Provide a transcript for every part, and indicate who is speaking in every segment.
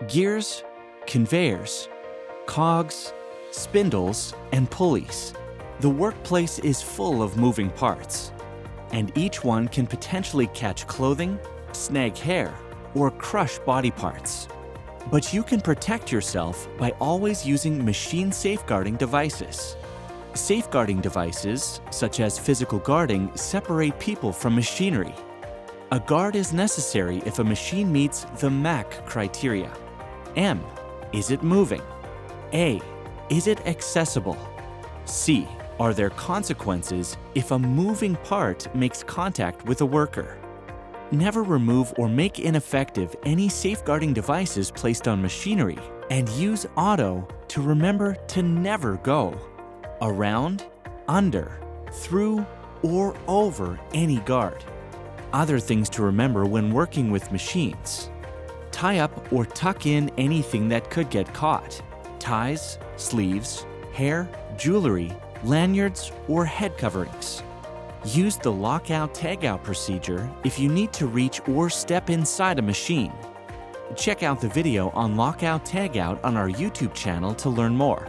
Speaker 1: Gears, conveyors, cogs, spindles, and pulleys. The workplace is full of moving parts, and each one can potentially catch clothing, snag hair, or crush body parts. But you can protect yourself by always using machine safeguarding devices. Safeguarding devices, such as physical guarding, separate people from machinery. A guard is necessary if a machine meets the MAC criteria. M. Is it moving? A. Is it accessible? C. Are there consequences if a moving part makes contact with a worker? Never remove or make ineffective any safeguarding devices placed on machinery, and use auto to remember to never go around, under, through, or over any guard. Other things to remember when working with machines: tie up or tuck in anything that could get caught: ties, sleeves, hair, jewelry, lanyards, or head coverings. Use the lockout-tagout procedure if you need to reach or step inside a machine. Check out the video on lockout-tagout on our YouTube channel to learn more.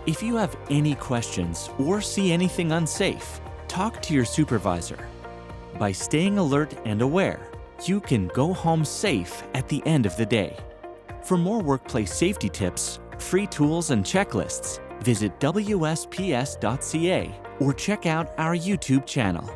Speaker 1: If you have any questions or see anything unsafe, talk to your supervisor. By staying alert and aware, you can go home safe at the end of the day. For more workplace safety tips, free tools, and checklists, visit WSPS.ca or check out our YouTube channel.